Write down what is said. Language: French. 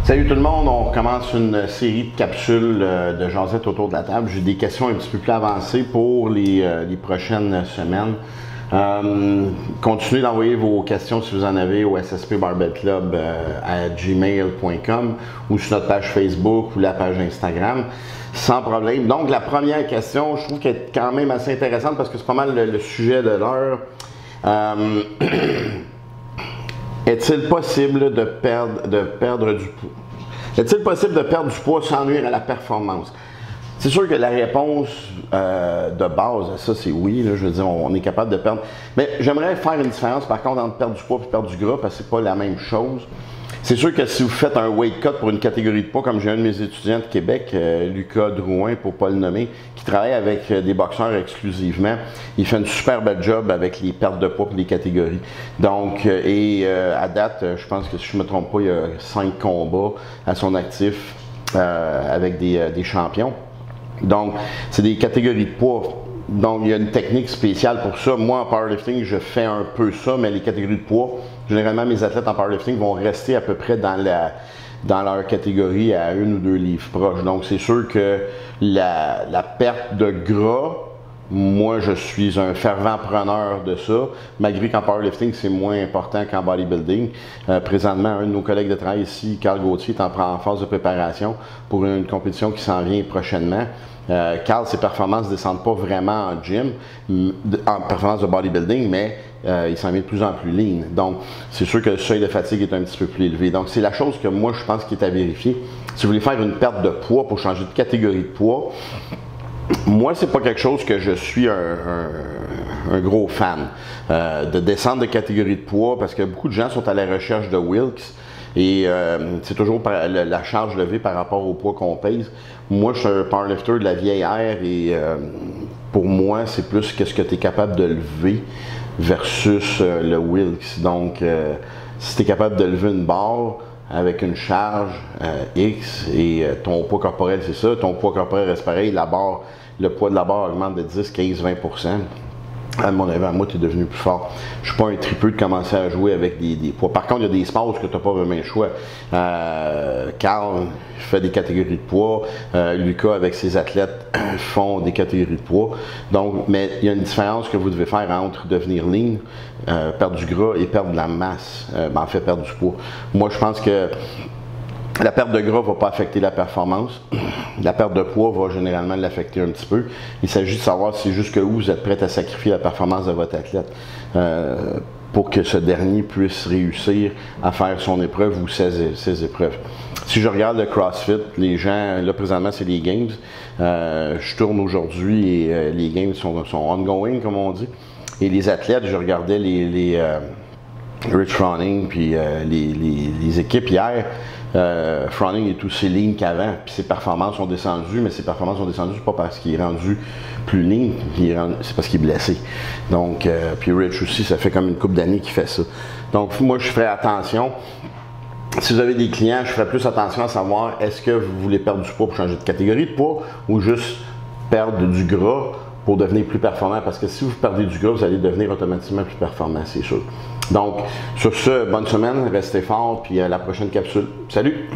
Salut tout le monde, on recommence une série de capsules de jasette autour de la table. J'ai des questions un petit peu plus avancées pour les prochaines semaines. Continuez d'envoyer vos questions si vous en avez au SSP Barbell Club à gmail.com ou sur notre page Facebook ou la page Instagram, sans problème. Donc la première question, je trouve qu'elle est quand même assez intéressante parce que c'est pas mal le sujet de l'heure. Est-il possible de perdre du poids? Est-il possible de perdre du poids sans nuire à la performance? C'est sûr que la réponse de base à ça, c'est oui. Là, je veux dire, on est capable de perdre. Mais j'aimerais faire une différence, par contre, entre perdre du poids et perdre du gras, parce que c'est pas la même chose. C'est sûr que si vous faites un weight cut pour une catégorie de poids, comme j'ai un de mes étudiants de Québec, Lucas Drouin, pour ne pas le nommer, qui travaille avec des boxeurs exclusivement, il fait une super belle job avec les pertes de poids pour les catégories. Donc, à date, je pense que si je ne me trompe pas, il y a 5 combats à son actif avec des champions. Donc, c'est des catégories de poids. Donc, il y a une technique spéciale pour ça. Moi, en powerlifting, je fais un peu ça, mais les catégories de poids, généralement, mes athlètes en powerlifting vont rester à peu près dans leur catégorie à 1 ou 2 livres proches. Donc, c'est sûr que la perte de gras, moi, je suis un fervent preneur de ça, malgré qu'en powerlifting, c'est moins important qu'en bodybuilding. Présentement, un de nos collègues de travail ici, Carl Gauthier, est en phase de préparation pour une compétition qui s'en vient prochainement. Carl, ses performances ne descendent pas vraiment en gym, en performance de bodybuilding, mais il s'en vient de plus en plus lean. Donc, c'est sûr que le seuil de fatigue est un petit peu plus élevé. Donc, c'est la chose que moi, je pense qui est à vérifier. Si vous voulez faire une perte de poids pour changer de catégorie de poids, moi, c'est pas quelque chose que je suis un gros fan de descendre de catégorie de poids parce que beaucoup de gens sont à la recherche de Wilks et c'est toujours la charge levée par rapport au poids qu'on pèse. Moi, je suis un powerlifter de la vieille ère et pour moi, c'est plus qu'est-ce que tu es capable de lever versus le Wilks. Donc, si tu es capable de lever une barre avec une charge X et ton poids corporel, c'est ça, ton poids corporel reste pareil, le poids de la barre augmente de 10, 15, 20%. À mon avis, moi, tu es devenu plus fort. Je ne suis pas un tripeux de commencer à jouer avec des poids. Par contre, il y a des sports que tu n'as pas vraiment le choix. Carl fait des catégories de poids. Lucas, avec ses athlètes, font des catégories de poids. Donc, mais il y a une différence que vous devez faire entre devenir lean, perdre du gras et perdre de la masse. En fait, perdre du poids. Moi, je pense que la perte de gras ne va pas affecter la performance. La perte de poids va généralement l'affecter un petit peu. Il s'agit de savoir si jusqu'où vous êtes prêt à sacrifier la performance de votre athlète pour que ce dernier puisse réussir à faire son épreuve ou ses épreuves. Si je regarde le CrossFit, les gens, là présentement c'est les Games. Je tourne aujourd'hui et les Games sont ongoing comme on dit. Et les athlètes, je regardais Rich Froning puis les équipes hier. Froning est aussi lean qu'avant, puis ses performances ont descendu, mais ses performances ont descendu pas parce qu'il est rendu plus lean, c'est parce qu'il est blessé. Donc, puis Rich aussi, ça fait comme une couple d'années qu'il fait ça. Donc, moi, je ferai attention. Si vous avez des clients, je ferai plus attention à savoir est-ce que vous voulez perdre du poids pour changer de catégorie de poids ou juste perdre du gras pour devenir plus performant. Parce que si vous perdez du gras, vous allez devenir automatiquement plus performant, c'est sûr. Donc, sur ce, bonne semaine, restez fort, puis à la prochaine capsule. Salut!